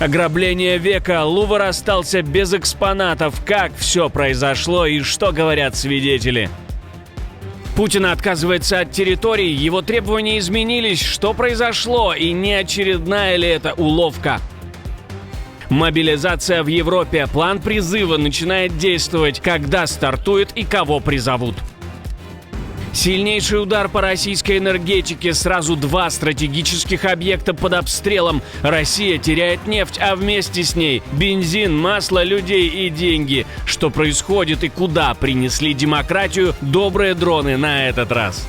Ограбление века. Лувр остался без экспонатов. Как все произошло и что говорят свидетели? Путин отказывается от территорий, его требования изменились. Что произошло и не очередная ли это уловка? Мобилизация в Европе. План призыва начинает действовать. Когда стартует и кого призовут? Сильнейший удар по российской энергетике. Сразу 2 стратегических объекта под обстрелом. Россия теряет нефть, а вместе с ней бензин, масло, людей и деньги. Что происходит и куда принесли демократию добрые дроны на этот раз?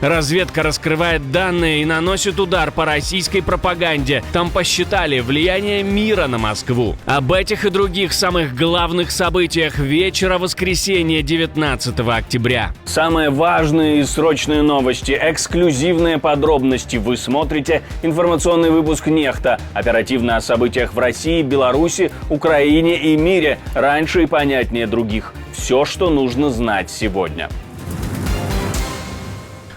Разведка раскрывает данные и наносит удар по российской пропаганде. Там посчитали влияние мира на Москву. Об этих и других самых главных событиях вечера воскресенья 19 октября. Самые важные и срочные новости, эксклюзивные подробности. Вы смотрите информационный выпуск «Нехта». Оперативно о событиях в России, Беларуси, Украине и мире. Раньше и понятнее других. Все, что нужно знать сегодня.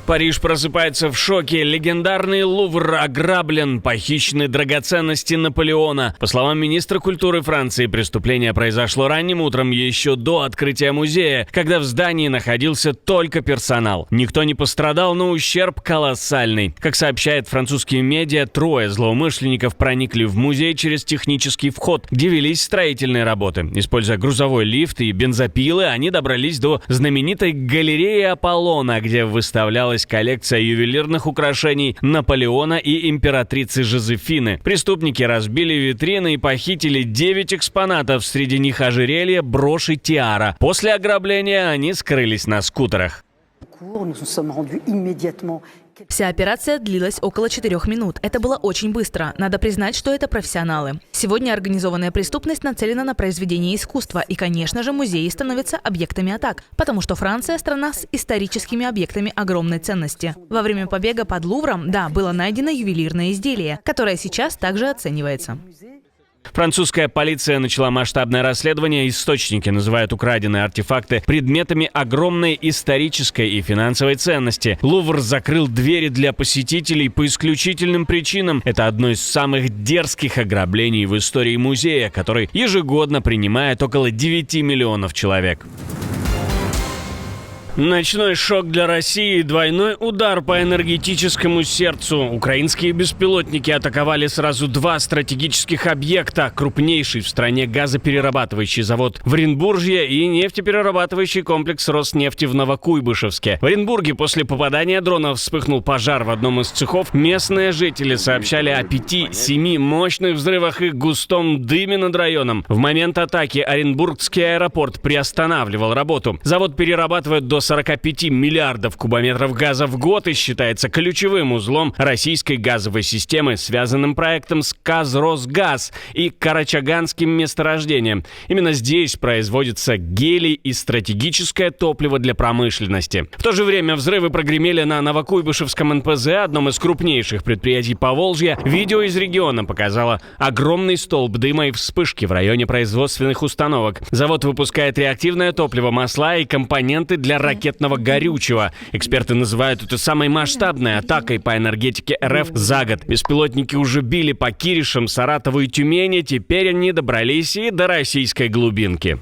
Париж просыпается в шоке. Легендарный Лувр ограблен. Похищены драгоценности Наполеона. По словам министра культуры Франции, преступление произошло ранним утром еще до открытия музея, когда в здании находился только персонал. Никто не пострадал, но ущерб колоссальный. Как сообщает французские медиа, 3 злоумышленников проникли в музей через технический вход, где велись строительные работы. Используя грузовой лифт и бензопилы, они добрались до знаменитой галереи Аполлона, где выставлялась коллекция ювелирных украшений Наполеона и императрицы Жозефины. Преступники разбили витрины и похитили 9 экспонатов, среди них ожерелье, брошь и тиара. После ограбления они скрылись на скутерах. Вся операция длилась около 4 минут. Это было очень быстро. Надо признать, что это профессионалы. Сегодня организованная преступность нацелена на произведение искусства. И, конечно же, музеи становятся объектами атак. Потому что Франция – страна с историческими объектами огромной ценности. Во время побега под Лувром, было найдено ювелирное изделие, которое сейчас также оценивается. Французская полиция начала масштабное расследование. Источники называют украденные артефакты предметами огромной исторической и финансовой ценности. Лувр закрыл двери для посетителей по исключительным причинам. Это одно из самых дерзких ограблений в истории музея, который ежегодно принимает около 9 миллионов человек. Ночной шок для России, двойной удар по энергетическому сердцу. Украинские беспилотники атаковали сразу 2 стратегических объекта. Крупнейший в стране газоперерабатывающий завод в Оренбурге и нефтеперерабатывающий комплекс Роснефти в Новокуйбышевске. В Оренбурге после попадания дронов вспыхнул пожар в одном из цехов. Местные жители сообщали о 5-7 мощных взрывах и густом дыме над районом. В момент атаки Оренбургский аэропорт приостанавливал работу. Завод перерабатывает до 45 миллиардов кубометров газа в год и считается ключевым узлом российской газовой системы, связанным проектом с Казросгаз и Карачаганским месторождением. Именно здесь производится гелий и стратегическое топливо для промышленности. В то же время взрывы прогремели на Новокуйбышевском НПЗ, одном из крупнейших предприятий Поволжья. Видео из региона показало огромный столб дыма и вспышки в районе производственных установок. Завод выпускает реактивное топливо, масла и компоненты для ракетного горючего. Эксперты называют это самой масштабной атакой по энергетике РФ за год. Беспилотники уже били по Киришам, Саратову и Тюмени. Теперь они добрались и до российской глубинки.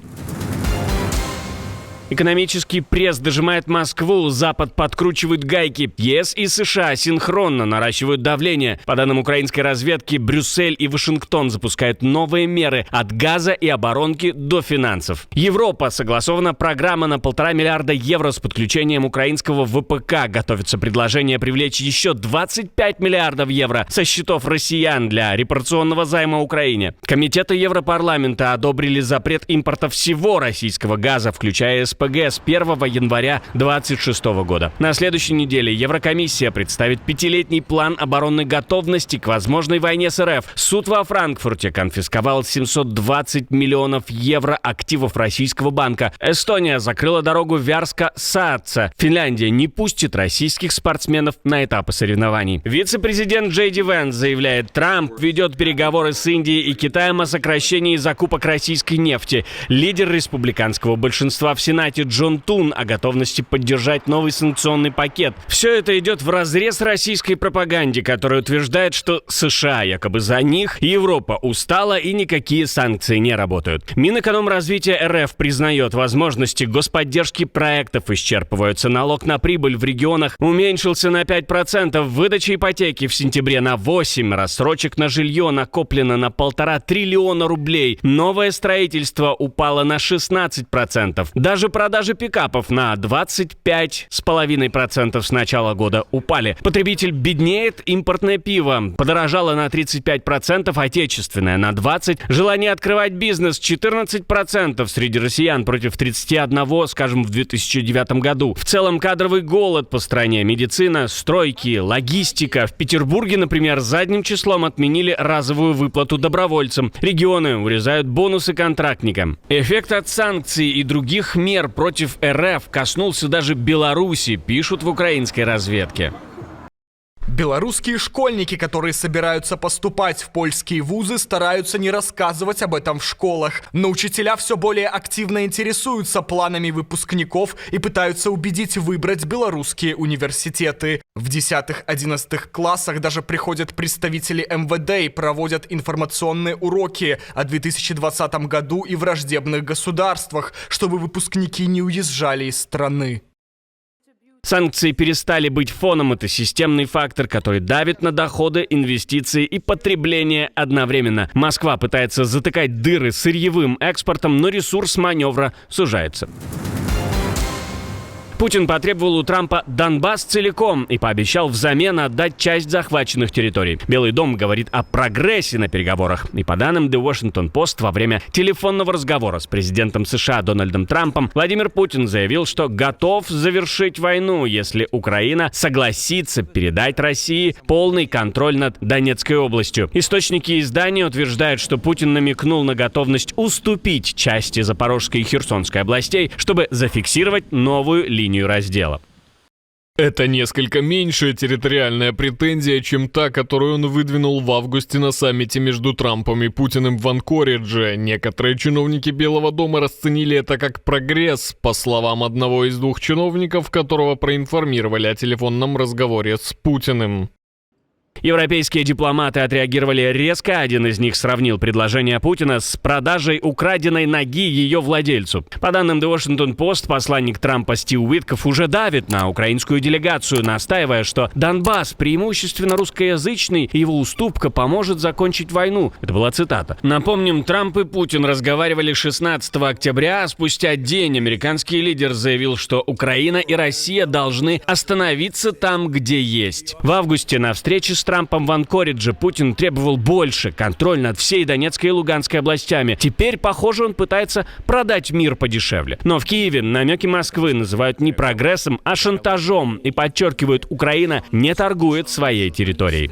Экономический пресс дожимает Москву, Запад подкручивает гайки. ЕС и США синхронно наращивают давление. По данным украинской разведки, Брюссель и Вашингтон запускают новые меры от газа и оборонки до финансов. Европа. Согласована программа на 1,5 миллиарда евро с подключением украинского ВПК. Готовится предложение привлечь еще 25 миллиардов евро со счетов россиян для репарационного займа Украине. Комитеты Европарламента одобрили запрет импорта всего российского газа, включая СПГ, с 1 января 2026 года. На следующей неделе Еврокомиссия представит 5-летний план оборонной готовности к возможной войне с РФ. Суд во Франкфурте конфисковал 720 миллионов евро активов российского банка. Эстония закрыла дорогу Вярска-Саатца. Финляндия не пустит российских спортсменов на этапы соревнований. Вице-президент Джей Ди Венс заявляет, Трамп ведет переговоры с Индией и Китаем о сокращении закупок российской нефти. Лидер республиканского большинства в Сенате Сенате Джон Тун о готовности поддержать новый санкционный пакет. Все это идет вразрез российской пропаганде, которая утверждает, что США якобы за них, Европа устала и никакие санкции не работают. Минэкономразвития РФ признает, возможности господдержки проектов исчерпываются. Налог на прибыль в регионах уменьшился на 5%, выдача ипотеки в сентябре на 8%, рассрочек на жилье накоплено на 1,5 триллиона рублей, новое строительство упало на 16%, даже продажи пикапов на 25,5% с начала года упали. Потребитель беднеет, импортное пиво подорожало на 35%, отечественное на 20%, желание открывать бизнес 14% среди россиян против 31%, скажем, в 2009 году. В целом кадровый голод по стране, медицина, стройки, логистика. В Петербурге, например, задним числом отменили разовую выплату добровольцам. Регионы урезают бонусы контрактникам. Эффект от санкций и других мер против РФ коснулся даже Беларуси, пишут в украинской разведке. Белорусские школьники, которые собираются поступать в польские вузы, стараются не рассказывать об этом в школах. Но учителя все более активно интересуются планами выпускников и пытаются убедить выбрать белорусские университеты. В 10-11 классах даже приходят представители МВД и проводят информационные уроки о 2020 году и враждебных государствах, чтобы выпускники не уезжали из страны. Санкции перестали быть фоном, это системный фактор, который давит на доходы, инвестиции и потребление одновременно. Москва пытается затыкать дыры сырьевым экспортом, но ресурс маневра сужается. Путин потребовал у Трампа Донбасс целиком и пообещал взамен отдать часть захваченных территорий. Белый дом говорит о прогрессе на переговорах. И по данным The Washington Post, во время телефонного разговора с президентом США Дональдом Трампом Владимир Путин заявил, что готов завершить войну, если Украина согласится передать России полный контроль над Донецкой областью. Источники издания утверждают, что Путин намекнул на готовность уступить части Запорожской и Херсонской областей, чтобы зафиксировать новую линию раздела. Это несколько меньшая территориальная претензия, чем та, которую он выдвинул в августе на саммите между Трампом и Путиным в Анкоридже. Некоторые чиновники Белого дома расценили это как прогресс, по словам одного из двух чиновников, которого проинформировали о телефонном разговоре с Путиным. Европейские дипломаты отреагировали резко. Один из них сравнил предложение Путина с продажей украденной ноги ее владельцу. По данным The Washington Post, посланник Трампа Стив Уитков уже давит на украинскую делегацию, настаивая, что Донбасс преимущественно русскоязычный, и его уступка поможет закончить войну. Это была цитата. Напомним, Трамп и Путин разговаривали 16 октября, а спустя день американский лидер заявил, что Украина и Россия должны остановиться там, где есть. В августе на встрече с Трампом в Анкоридже Путин требовал больше контроль над всей Донецкой и Луганской областями. Теперь, похоже, он пытается продать мир подешевле. Но в Киеве намеки Москвы называют не прогрессом, а шантажом и подчеркивают, Украина не торгует своей территорией.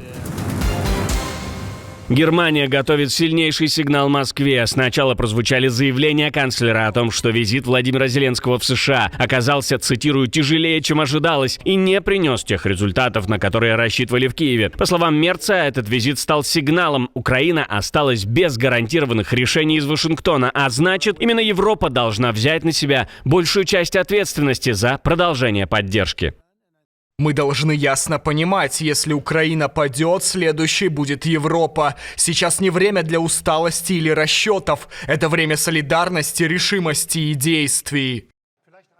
Германия готовит сильнейший сигнал Москве. Сначала прозвучали заявления канцлера о том, что визит Владимира Зеленского в США оказался, цитирую, тяжелее, чем ожидалось, и не принес тех результатов, на которые рассчитывали в Киеве. По словам Мерца, этот визит стал сигналом. Украина осталась без гарантированных решений из Вашингтона, а значит, именно Европа должна взять на себя большую часть ответственности за продолжение поддержки. Мы должны ясно понимать, если Украина падет, следующей будет Европа. Сейчас не время для усталости или расчетов. Это время солидарности, решимости и действий.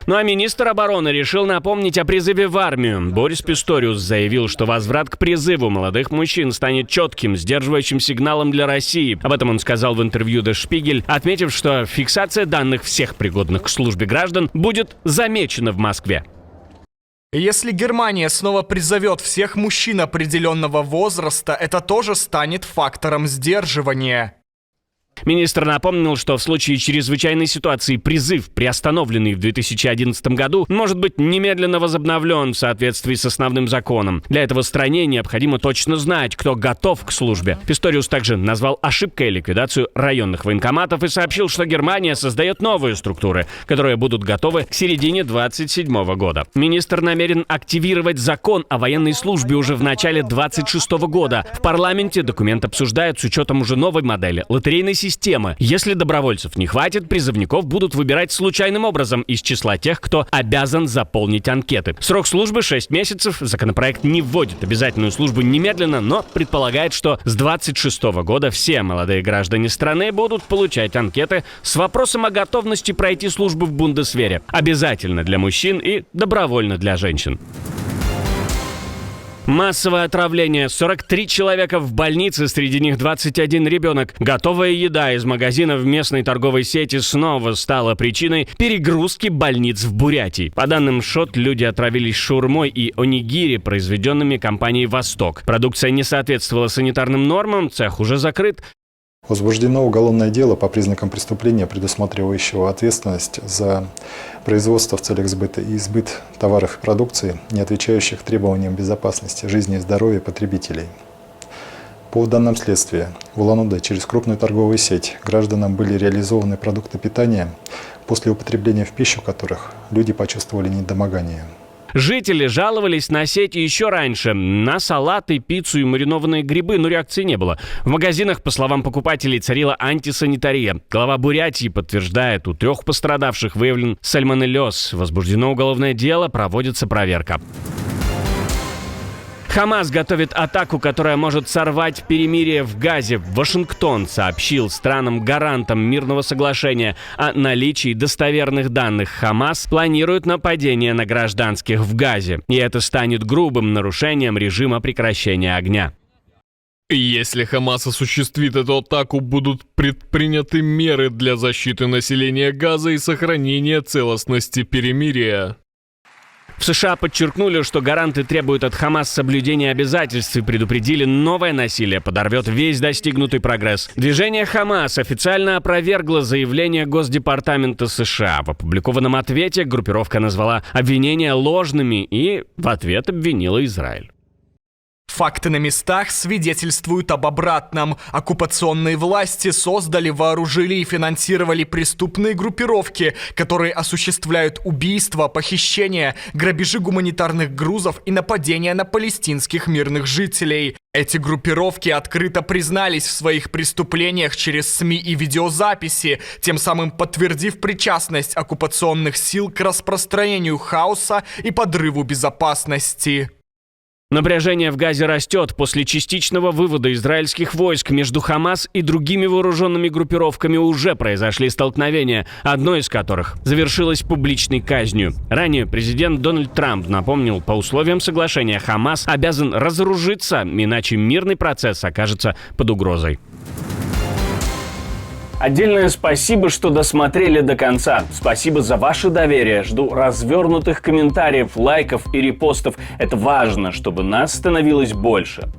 Ну а министр обороны решил напомнить о призыве в армию. Борис Писториус заявил, что возврат к призыву молодых мужчин станет четким, сдерживающим сигналом для России. Об этом он сказал в интервью Der Spiegel, отметив, что фиксация данных всех пригодных к службе граждан будет замечена в Москве. Если Германия снова призовет всех мужчин определенного возраста, это тоже станет фактором сдерживания. Министр напомнил, что в случае чрезвычайной ситуации призыв, приостановленный в 2011 году, может быть немедленно возобновлен в соответствии с основным законом. Для этого стране необходимо точно знать, кто готов к службе. Писториус также назвал ошибкой ликвидацию районных военкоматов и сообщил, что Германия создает новые структуры, которые будут готовы к середине 2027 года. Министр намерен активировать закон о военной службе уже в начале 2026 года. В парламенте документ обсуждают с учетом уже новой модели лотерейной системы системы. Если добровольцев не хватит, призывников будут выбирать случайным образом из числа тех, кто обязан заполнить анкеты. Срок службы 6 месяцев. Законопроект не вводит обязательную службу немедленно, но предполагает, что с 26 года все молодые граждане страны будут получать анкеты с вопросом о готовности пройти службу в Бундесвере. Обязательно для мужчин и добровольно для женщин. Массовое отравление. 43 человека в больнице, среди них 21 ребенок. Готовая еда из магазина в местной торговой сети снова стала причиной перегрузки больниц в Бурятии. По данным ШОТ, люди отравились шаурмой и онигири, произведенными компанией «Восток». Продукция не соответствовала санитарным нормам, цех уже закрыт. Возбуждено уголовное дело по признакам преступления, предусматривающего ответственность за производство в целях сбыта и сбыт товаров и продукции, не отвечающих требованиям безопасности, жизни и здоровья потребителей. По данным следствия, в Улан-Удэ через крупную торговую сеть гражданам были реализованы продукты питания, после употребления в пищу которых люди почувствовали недомогание. Жители жаловались на сеть еще раньше. На салаты, пиццу и маринованные грибы, но реакции не было. В магазинах, по словам покупателей, царила антисанитария. Глава Бурятии подтверждает, у 3 пострадавших выявлен сальмонеллез. Возбуждено уголовное дело, проводится проверка. Хамас готовит атаку, которая может сорвать перемирие в Газе. Вашингтон сообщил странам-гарантам мирного соглашения о наличии достоверных данных. Хамас планирует нападение на гражданских в Газе. И это станет грубым нарушением режима прекращения огня. Если Хамас осуществит эту атаку, будут предприняты меры для защиты населения Газа и сохранения целостности перемирия. В США подчеркнули, что гаранты требуют от Хамас соблюдения обязательств и предупредили, новое насилие подорвет весь достигнутый прогресс. Движение Хамас официально опровергло заявление Госдепартамента США. В опубликованном ответе группировка назвала обвинения ложными и в ответ обвинила Израиль. Факты на местах свидетельствуют об обратном. Оккупационные власти создали, вооружили и финансировали преступные группировки, которые осуществляют убийства, похищения, грабежи гуманитарных грузов и нападения на палестинских мирных жителей. Эти группировки открыто признались в своих преступлениях через СМИ и видеозаписи, тем самым подтвердив причастность оккупационных сил к распространению хаоса и подрыву безопасности. Напряжение в Газе растет. После частичного вывода израильских войск между Хамас и другими вооруженными группировками уже произошли столкновения, одно из которых завершилось публичной казнью. Ранее президент Дональд Трамп напомнил, по условиям соглашения Хамас обязан разоружиться, иначе мирный процесс окажется под угрозой. Отдельное спасибо, что досмотрели до конца. Спасибо за ваше доверие. Жду развернутых комментариев, лайков и репостов. Это важно, чтобы нас становилось больше.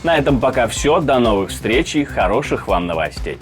На этом пока все. До новых встреч и хороших вам новостей.